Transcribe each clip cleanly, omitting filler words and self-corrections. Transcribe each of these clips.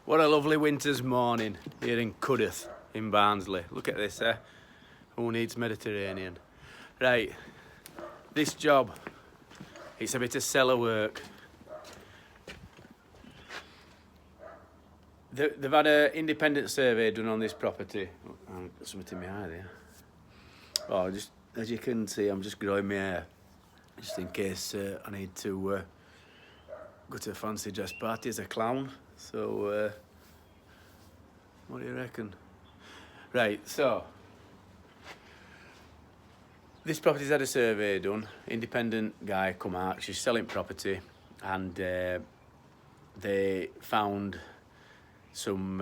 What a lovely winter's morning here in Cudworth in Barnsley. Look at this, eh? Who needs Mediterranean? Right, this job, it's a bit of cellar work. They've had an independent survey done on this property. Oh, I've got something in my eye there. Oh, just as you can see, I'm just growing my hair, just in case I need to go to a fancy dress party as a clown. So, what do you reckon? Right, so this property's had a survey done. Independent guy come out. She's selling property, and they found some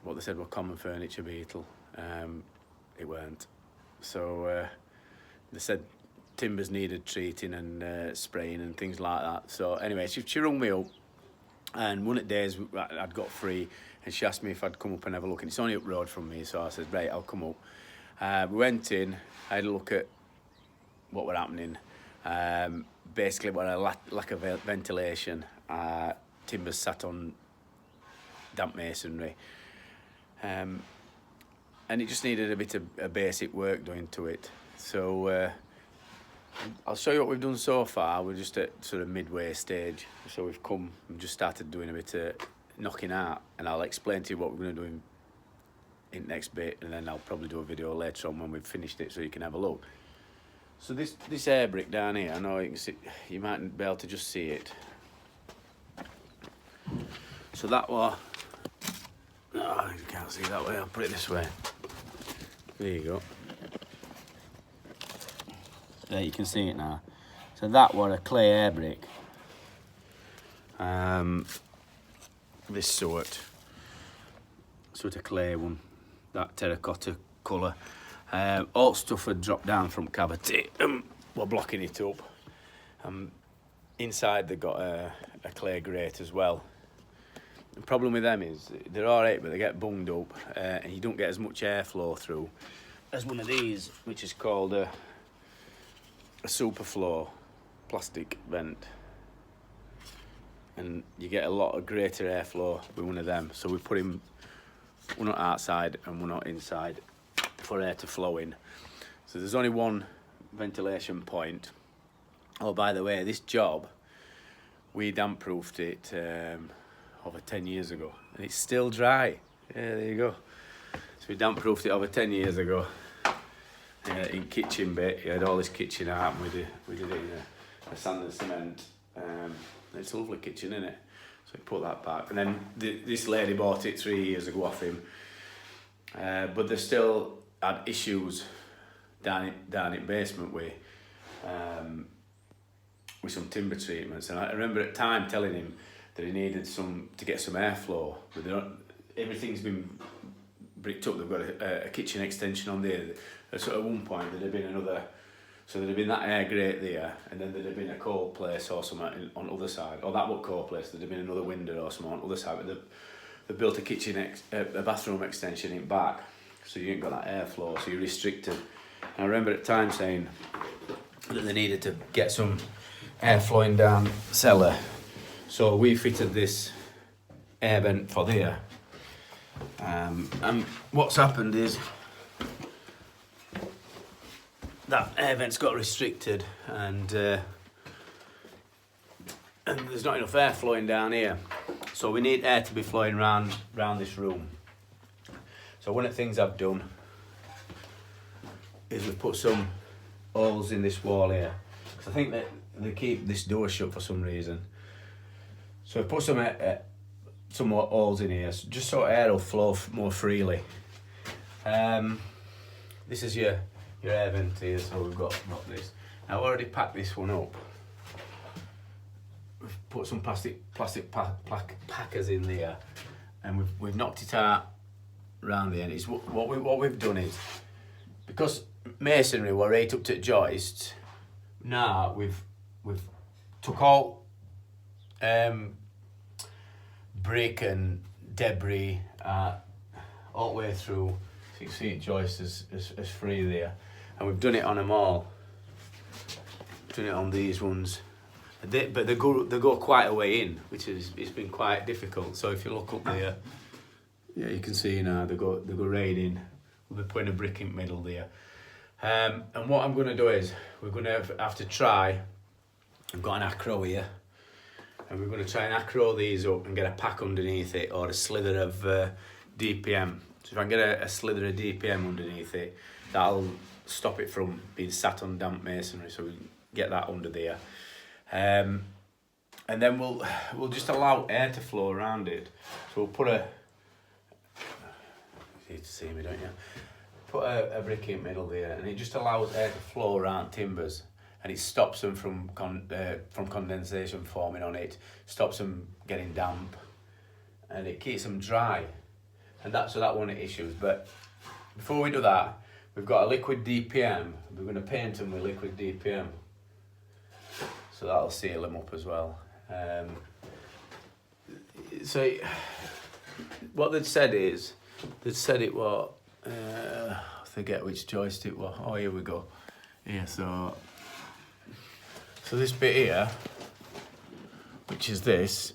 what they said were common furniture beetle. It weren't. So they said timbers needed treating and spraying and things like that. So anyway, she rung me up, and one of the days I'd got free, and she asked me if I'd come up and have a look. And it's only up road from me, so I said, right, I'll come up. We went in, I had a look at what were happening. Basically, what a lack of ventilation. Timbers sat on damp masonry, and it just needed a bit of basic work doing to it. So I'll show you what we've done so far. We're just at sort of midway stage, so we've come and just started doing a bit of knocking out, and I'll explain to you what we're going to do in next bit, and then I'll probably do a video later on when we've finished it so you can have a look. So this air brick down here, I know you can see, you mightn't be able to just see it. So that was, oh, you can't see that way, I'll put it this way. There you go. There, you can see it now. So that was a clay air brick. This sort of clay one, that terracotta colour. All stuff had dropped down from cavity. We're blocking it up. Inside they got a clay grate as well. The problem with them is they're alright, but they get bunged up, and you don't get as much airflow through as one of these, which is called a superflow plastic vent, and you get a lot of greater airflow with one of them. So we put in one outside and one inside for air to flow in. So there's only one ventilation point. Oh, by the way, this job, we damp proofed it over 10 years ago, and it's still dry. Yeah, there you go. So we damp proofed it over 10 years ago. In kitchen bit, you had all this kitchen out, and we did it in a sand and cement. It's a lovely kitchen, isn't it? So we put that back, and then this lady bought it 3 years ago off him. But they still had issues down in basement with some timber treatments, and I remember at the time telling him that he needed to get some airflow. But everything's been bricked up. They've got a kitchen extension on there. So at one point there'd have been there'd have been that air grate there, and then there'd have been a cold place or something on the other side, or that would cold place. There'd have been another window or something on the other side. But they built a kitchen, a bathroom extension in back, so you ain't got that airflow, so you're restricted. And I remember at the time saying that they needed to get some air flowing down cellar. So we fitted this air vent for there. And what's happened is that air vent's got restricted, and there's not enough air flowing down here. So we need air to be flowing round this room. So one of the things I've done is we've put some holes in this wall here, because I think that they keep this door shut for some reason. So I've put some more holes in here, just so air will flow more freely. This is your air vent here, so we've got this. Now I've already packed this one up. We've put some plastic packers in there, and we've knocked it out round the end. It's what we've done is, because masonry were right up to joists, now we've took all brick and debris all the way through. So you can see joist is free there, and we've done it on them all. Done it on these ones, but they go quite a way in, which is it's been quite difficult. So if you look up there, yeah, you can see now they go right in. We'll be putting a brick in the middle there. And what I'm going to do is we're going to have to try. I've got an acro here, and we're going to try and acro these up and get a pack underneath it, or a slither of DPM. So if I can get a slither of DPM underneath it, that'll stop it from being sat on damp masonry. So we can get that under there, and then we'll just allow air to flow around it. So we'll put a. You need to see me, don't you? Put a brick in the middle there, and it just allows air to flow around timbers. And it stops them from condensation forming on it, stops them getting damp, and it keeps them dry. And so that one issues. But before we do that, we've got a liquid DPM. We're going to paint them with liquid DPM, so that'll seal them up as well. So what they'd said is, it was I forget which joist it was. Oh, here we go. Yeah, so this bit here, which is this,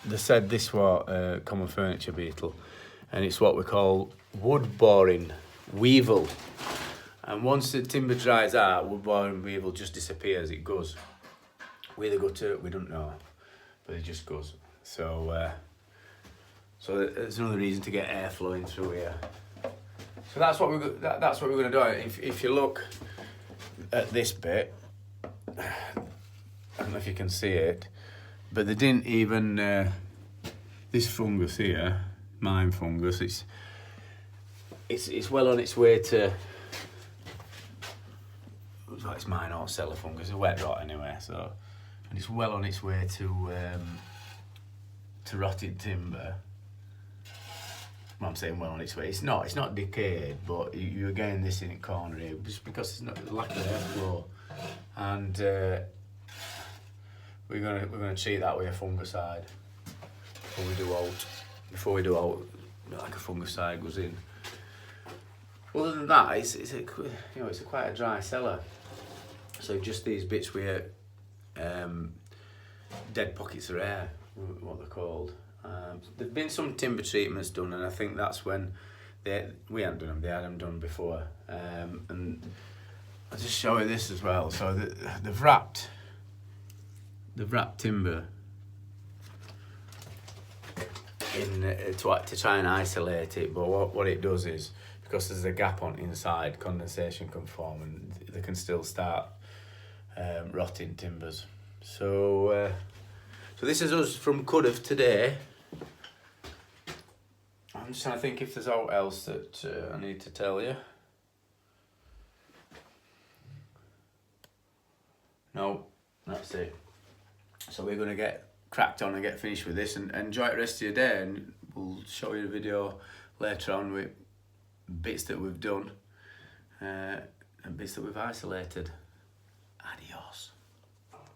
they said this was a common furniture beetle, and it's what we call wood boring weevil. And once the timber dries out, wood boring weevil just disappears. It goes. Where they go to, we don't know, but it just goes. So there's another reason to get air flowing through here. So that's what we're going to do. If you look at this bit, I don't know if you can see it, but they didn't even this fungus here, mine fungus. It's well on its way to. Well, it's mine or cellar fungus. It's wet rot anyway. So, and it's well on its way to rotted timber. Well, I'm saying well on its way. It's not decayed, but you're getting this in a corner here just because it's not lack of airflow, and we're gonna treat that with a fungicide before we do out like a fungicide goes in. Other than that, it's quite a dry cellar. So just these bits where dead pockets of air, what they're called. There've been some timber treatments done, and I think that's when we hadn't done them. They had them done before, and I'll just show you this as well. So they've wrapped timber in to try and isolate it. But what it does is, because there's a gap on inside, condensation can form, and they can still start rotting timbers. So this is us from Cudworth today. I'm just trying to think if there's aught else that I need to tell you. No, that's it. So we're going to get cracked on and get finished with this and enjoy the rest of your day, and we'll show you a video later on with bits that we've done and bits that we've isolated. Adios.